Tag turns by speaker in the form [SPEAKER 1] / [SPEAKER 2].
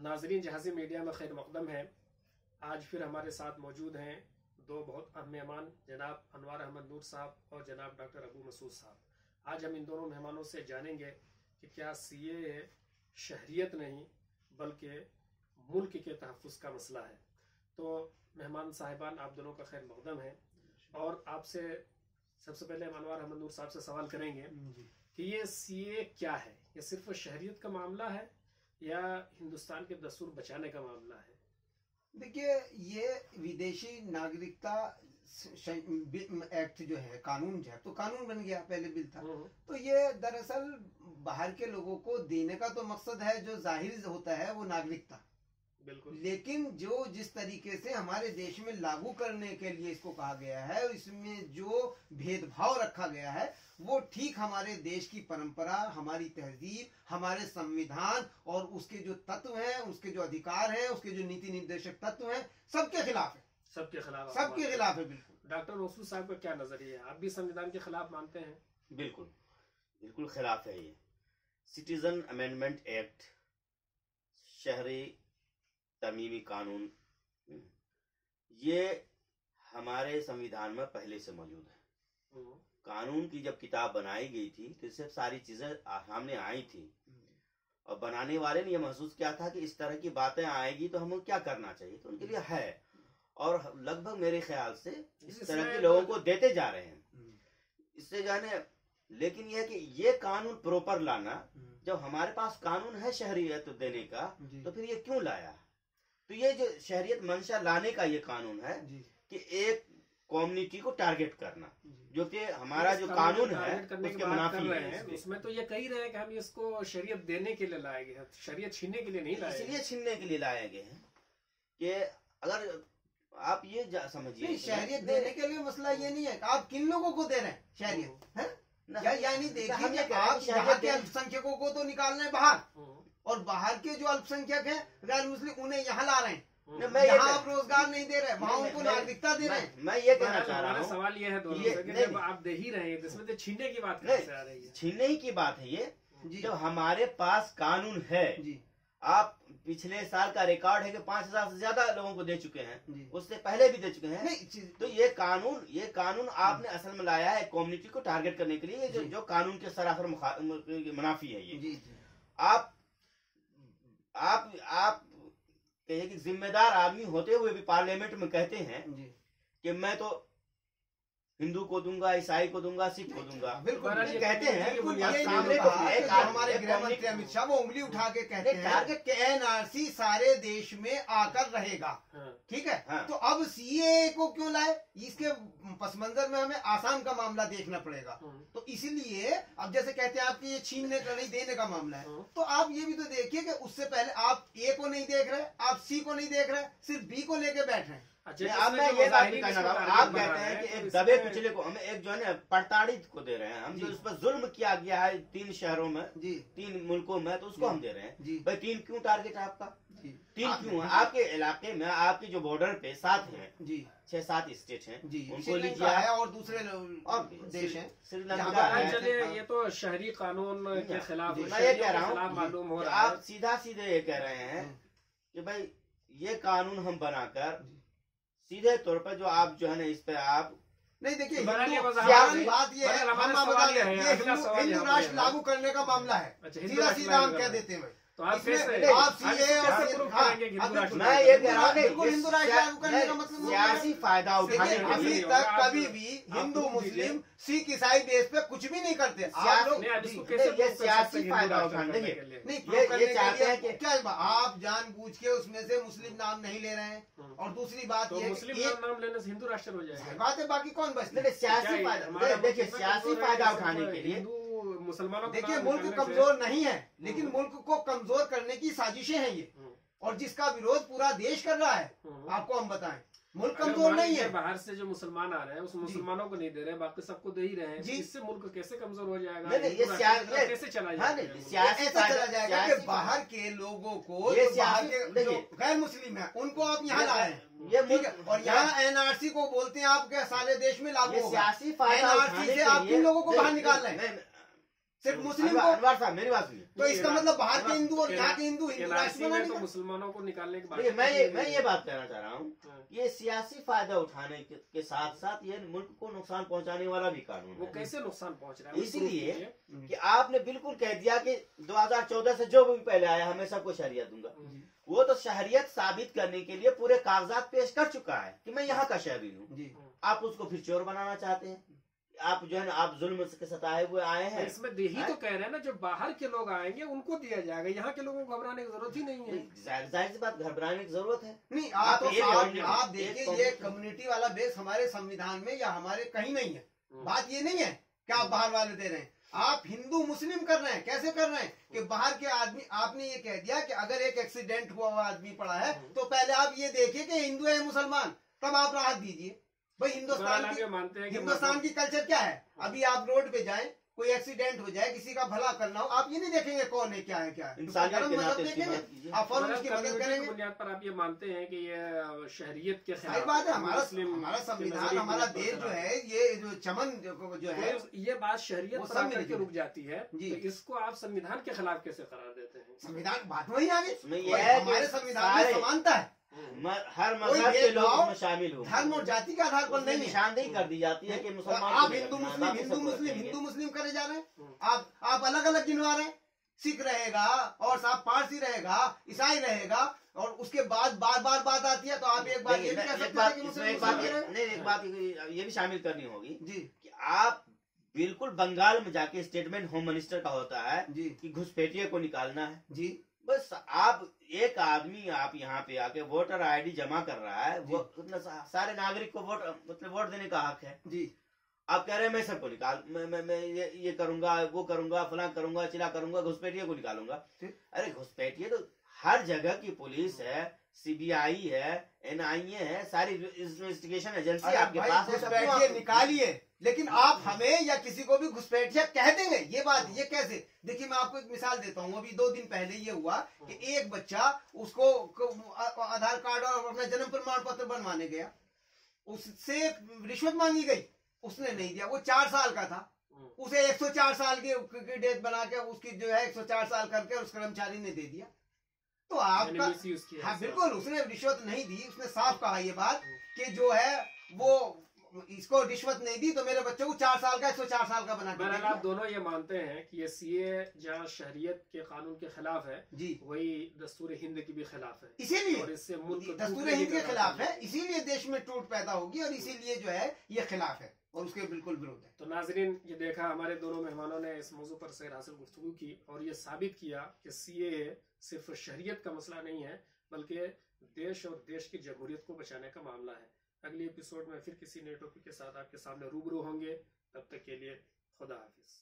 [SPEAKER 1] नाजरीन, जहाज़ी मीडिया में खैर मकदम है। आज फिर हमारे साथ मौजूद हैं दो बहुत अहम मेहमान, जनाब अनवार अहमद नूर साहब और जनाब डॉक्टर अबू मसूद साहब। आज हम इन दोनों मेहमानों से जानेंगे कि क्या सीएए शहरियत नहीं बल्कि मुल्क के तहफ़्फ़ुज़ का मसला है। तो मेहमान साहिबान, आप दोनों का खैर मकदम है। और आपसे सबसे पहले हम अनवार अहमद नूर साहब से सवाल करेंगे कि ये सीएए क्या है? ये सिर्फ शहरियत का मामला है या हिंदुस्तान के दस्तूर बचाने का मामला है?
[SPEAKER 2] देखिए, ये विदेशी नागरिकता एक्ट जो है, कानून जो है, तो कानून बन गया, पहले बिल था। तो ये दरअसल बाहर के लोगों को देने का तो मकसद है, जो जाहिर होता है वो नागरिकता।
[SPEAKER 1] बिल्कुल।
[SPEAKER 2] लेकिन जो जिस तरीके से हमारे देश में लागू करने के लिए इसको कहा गया है, इसमें जो भेदभाव रखा गया है, वो ठीक हमारे देश की परंपरा, हमारी तहजीब, हमारे संविधान और उसके जो तत्व हैं, उसके जो अधिकार हैं, उसके जो नीति निर्देशक तत्व हैं, सबके खिलाफ है। सबके खिलाफ है। बिल्कुल।
[SPEAKER 1] डॉक्टर मसूद साहब का क्या नजरिया है? आप भी संविधान के खिलाफ मानते हैं?
[SPEAKER 3] बिल्कुल बिल्कुल खिलाफ है। ये सिटीजन अमेंडमेंट एक्ट, शहरी तमीमी कानून, ये हमारे संविधान में पहले से मौजूद है। कानून की जब किताब बनाई गई थी तो इससे सारी चीजें सामने आई थी, और बनाने वाले ने यह महसूस किया था कि इस तरह की बातें आएगी तो हमें क्या करना चाहिए, तो उनके लिए है। और लगभग मेरे ख्याल से इस तरह के लोगों को देते जा रहे हैं इससे जाने। लेकिन यह है कि ये कानून प्रॉपर लाना, जब हमारे पास कानून है शहरियत देने का, तो फिर ये क्यों लाया? तो ये जो शहरियत मंशा लाने का ये कानून है कि एक कम्युनिटी को टारगेट करना, जो कि हमारा जो कानून है उसके मुनाफी है।
[SPEAKER 1] उसमें तो ये कही रहे हैं कि हम इसको शरीयत देने के लिए लाए गए हैं, शरीयत छीनने के लिए नहीं लाए।
[SPEAKER 3] इसलिए छीनने के लिए लाए गए हैं कि अगर आप ये समझिए,
[SPEAKER 2] शहरियत देने के लिए मसला ये नहीं है आप किन लोगों को दे रहे हैं शहरियत, है? यानी देखिए, आप यहाँ के अल्पसंख्यकों को तो निकाल रहे हैं बाहर, और बाहर के जो अल्पसंख्यक हैं गैर मुस्लिम, उन्हें यहाँ ला रहे हैं। यहाँ आप रोजगार नहीं दे रहे, वहाँ उनको नागरिकता दे रहे हैं।
[SPEAKER 3] मैं ये कहना चाह रहा हूँ,
[SPEAKER 1] सवाल ये है दोनों से कि जब आप दे ही रहे हैं, इसमें तो छीनने की बात कैसे आ रही है?
[SPEAKER 3] छीनने ही की बात है ये। जब हमारे पास कानून है, आप पिछले साल का रिकॉर्ड है कि 5000 से ज्यादा लोगों को दे चुके हैं, उससे पहले भी दे चुके हैं। तो ये कानून आपने असल में लाया है कम्युनिटी को टारगेट करने के लिए, जो कानून के सरासर मुनाफी है ये। आप कहिए कि जिम्मेदार आदमी होते हुए भी पार्लियामेंट में कहते हैं कि मैं तो हिंदू को दूंगा, ईसाई को दूंगा, सिख को दूंगा।
[SPEAKER 2] बिल्कुल
[SPEAKER 3] कहते हैं।
[SPEAKER 2] हमारे गृह मंत्री अमित शाह वो उंगली उठा के कहते हैं कि एनआरसी सारे देश में आकर रहेगा। ठीक है। तो अब सीएए को क्यों लाए? इसके पस मंजर में हमें आसाम का मामला देखना पड़ेगा। तो इसीलिए अब जैसे कहते हैं आपकी ये छीनने का नहीं देने का मामला है, तो आप ये भी तो देखिए कि उससे पहले आप ए को नहीं देख रहे, आप सी को नहीं देख रहे, सिर्फ बी को लेके बैठ रहे हैं।
[SPEAKER 3] अब मैं ये बात कहना चाहता हूँ, आप कहते हैं कि एक दबे कुचले को हम एक जो है ना प्रताड़ित को दे रहे हैं, हम जो उस पर जुल्म किया गया है 3 शहरों में, 3 मुल्कों में, तो उसको हम दे रहे हैं। भाई 3 क्यों टारगेट है आपका? 3 क्यों है? आपके इलाके में, आपके जो बॉर्डर पे 7 हैं, 6-7 स्टेट हैं, उनको लीजिए है,
[SPEAKER 2] और दूसरे और देश हैं,
[SPEAKER 1] श्रीलंका है। ये तो शहरी कानून के खिलाफ,
[SPEAKER 3] मैं ये कह रहा हूँ, मालूम हो रहा है आप सीधा सीधे ये कह रहे हैं कि भाई ये कानून हम बनाकर सीधे तौर पर जो आप जो है ना इस पे आप
[SPEAKER 2] नहीं देखिए, बात ये है, हम बता दें, ये हिंदू राष्ट्र लागू करने का मामला है। सीधा सीधा हम कह देते हैं।
[SPEAKER 1] तो आप
[SPEAKER 2] सीए
[SPEAKER 3] मैं ये कह रहा हूँ
[SPEAKER 2] हिंदू राष्ट्र लागू करने का मतलब
[SPEAKER 3] सियासी फायदा उठाने
[SPEAKER 2] अभी तक कभी भी हिंदू मुस्लिम सिख ईसाई देश पे कुछ भी नहीं करते। आप लोग
[SPEAKER 3] ये सियासी फायदा उठाने ये चाहते हैं कि
[SPEAKER 2] क्या आप जानबूझ के उसमें से मुस्लिम नाम नहीं ले रहे हैं, और दूसरी बात ये
[SPEAKER 1] मुस्लिम नाम लेने से हिंदू राष्ट्र हो जाएगा।
[SPEAKER 2] बात है, बाकी कौन बचते?
[SPEAKER 3] सियासी फायदा, देखिए सियासी फायदा उठाने के लिए
[SPEAKER 1] मुसलमानों,
[SPEAKER 2] देखिए मुल्क कमजोर नहीं है, लेकिन मुल्क को कमजोर करने की साजिशें हैं ये, और जिसका विरोध पूरा देश कर रहा है। आपको हम बताएं, मुल्क कमजोर नहीं है।
[SPEAKER 1] बाहर से जो मुसलमान आ रहे हैं उस मुसलमानों को नहीं दे रहे, बाकी सबको दे ही रहे हैं। इससे मुल्क कैसे कमजोर हो जाएगा? कैसे चला जाएगा?
[SPEAKER 2] ऐसा चला जाएगा कि बाहर के लोगों को, बाहर के जो गैर मुस्लिम है उनको आप यहाँ ला रहे हैं, ये ठीक है, और यहाँ एनआरसी को बोलते हैं आपके सारे देश में लागू होगा। एनआरसी से आप किन लोगों को बाहर निकाल रहे हैं? सिर्फ मुस्लिम को।
[SPEAKER 3] अनवर साहब मेरी बात सुनिए,
[SPEAKER 2] तो इसका मतलब बाहर के हिंदू और यहाँ के हिंदू राष्ट्र बनाने
[SPEAKER 1] तो मुसलमानों को निकालने की बात।
[SPEAKER 3] मैं ये बात कहना चाह रहा हूँ, ये सियासी फायदा उठाने के साथ साथ ये मुल्क को नुकसान पहुंचाने वाला भी कानून
[SPEAKER 1] वो
[SPEAKER 3] है।
[SPEAKER 1] कैसे नुकसान पहुंच रहा है?
[SPEAKER 3] इसलिए कि आपने बिल्कुल कह दिया कि 2014 से जो भी पहले आया हमें सबको शहरियत दूंगा। वो तो शहरियत साबित करने के लिए पूरे कागजात पेश कर चुका है कि मैं यहाँ का शहरी हूँ। आप उसको फिर चोर बनाना चाहते हैं। आप जो है ना, आप जुल्म के सताए हुए आए हैं।
[SPEAKER 1] इसमें यही तो कह रहे हैं ना, जो बाहर के लोग आएंगे उनको दिया जाएगा, यहाँ के लोगों को घबराने की जरूरत ही नहीं है।
[SPEAKER 3] जाहिर सी बात, घबराने की जरूरत है
[SPEAKER 2] नहीं। आप देखिए, ये कम्युनिटी वाला बेस हमारे संविधान में या हमारे कहीं नहीं है। बात ये नहीं है कि आप बाहर वाले दे रहे हैं, आप हिंदू मुस्लिम कर रहे हैं। कैसे कर रहे हैं कि बाहर के आदमी, आपने ये कह दिया कि अगर एक एक्सीडेंट हुआ हुआ आदमी पड़ा है तो पहले आप ये देखिए कि हिंदू है मुसलमान, तब आप राहत दीजिए। भाई हिंदुस्तान की कल्चर क्या है? अभी आप रोड पे जाएं, कोई एक्सीडेंट हो जाए, किसी का भला करना हो, आप ये नहीं देखेंगे कौन है क्या है क्या है, मदद देखेंगे, आप फौरन उसकी मदद करेंगे।
[SPEAKER 1] बुनियाद पर आप ये मानते हैं कि ये शहरियत के
[SPEAKER 2] सही बात है। हमारा संविधान, हमारा देश जो है, ये जो चमन जो है,
[SPEAKER 1] ये बात शहरियत पर आकर के रुक जाती है। तो इसको आप संविधान के खिलाफ कैसे करार देते हैं?
[SPEAKER 2] संविधान बात वही आगे, हमारे संविधान में समानता है,
[SPEAKER 3] हर मजहब के लोग शामिल हो,
[SPEAKER 2] धर्म और जाति के आधार पर नहीं
[SPEAKER 3] निशानदेही कर दी जाती है कि मुसलमान
[SPEAKER 2] आप हिंदू मुस्लिम करे जा रहे हैं। आप अलग अलग गिनवा रहे हैं। सिख रहेगा और साहब पारसी रहेगा, ईसाई रहेगा, और उसके बाद बार बार बात आती है तो आप एक बार ये भी कह सकते हैं कि मुस्लिम।
[SPEAKER 3] एक बात ये भी शामिल करनी होगी
[SPEAKER 2] जी
[SPEAKER 3] कि आप बिल्कुल बंगाल में जाके स्टेटमेंट होम मिनिस्टर का होता है
[SPEAKER 2] जी
[SPEAKER 3] कि घुसपैठिए को निकालना है
[SPEAKER 2] जी।
[SPEAKER 3] बस आप एक आदमी आप यहाँ पे आके वोटर आईडी जमा कर रहा है, वो सारे नागरिक को वोट देने का हक है
[SPEAKER 2] जी।
[SPEAKER 3] आप कह रहे हैं मैं सबको निकाल, मैं ये करूंगा, वो करूंगा, फलां करूंगा, चिला करूंगा, घुसपैठिए को निकालूंगा। अरे घुसपैठिए तो हर जगह की पुलिस है, सीबीआई है, एनआईए है, सारी इन्वेस्टिगेशन एजेंसी आपके पास है।
[SPEAKER 2] घुसपैठिए निकालिए, लेकिन आप हमें या किसी को भी घुसपैठिया कह देंगे, ये बात ये कैसे? देखिए मैं आपको एक मिसाल देता हूँ। अभी 2 दिन पहले ये हुआ कि एक बच्चा, उसको आधार कार्ड और अपना जन्म प्रमाण पत्र बनवाने गया, उससे रिश्वत मांगी गई, उसने नहीं दिया। वो 4 साल का था, उसे 104 साल की डेट बना के उसकी जो है 104 साल करके उस कर्मचारी ने दे दिया। तो आपका हाँ बिल्कुल, उसने रिश्वत नहीं दी। उसने साफ कहा ये बात कि जो है वो इसको रिश्वत नहीं दी तो मेरे बच्चे को 4 साल का 104 साल का बना के।
[SPEAKER 1] आप दोनों ये मानते हैं कि ये सीए जहाँ शहरियत के कानून के खिलाफ है
[SPEAKER 2] जी,
[SPEAKER 1] वही दस्तूर हिंद की भी खिलाफ है।
[SPEAKER 2] इसीलिए
[SPEAKER 1] और इससे
[SPEAKER 2] दस्तूर हिंद के खिलाफ है, इसीलिए देश में टूट पैदा होगी और इसीलिए जो है ये खिलाफ है और उसके बिल्कुल विरोध है।
[SPEAKER 1] तो नाजरीन, ये देखा हमारे दोनों मेहमानों ने इस मौजू पर सैर हासिल गुफ्तगू की और ये साबित किया कि सीए सिर्फ शहरियत का मसला नहीं है, बल्कि देश और देश की जमहूरियत को बचाने का मामला है। अगले एपिसोड में फिर किसी नए टॉपिक के साथ आपके सामने रूबरू होंगे। तब तक के लिए खुदा हाफिज।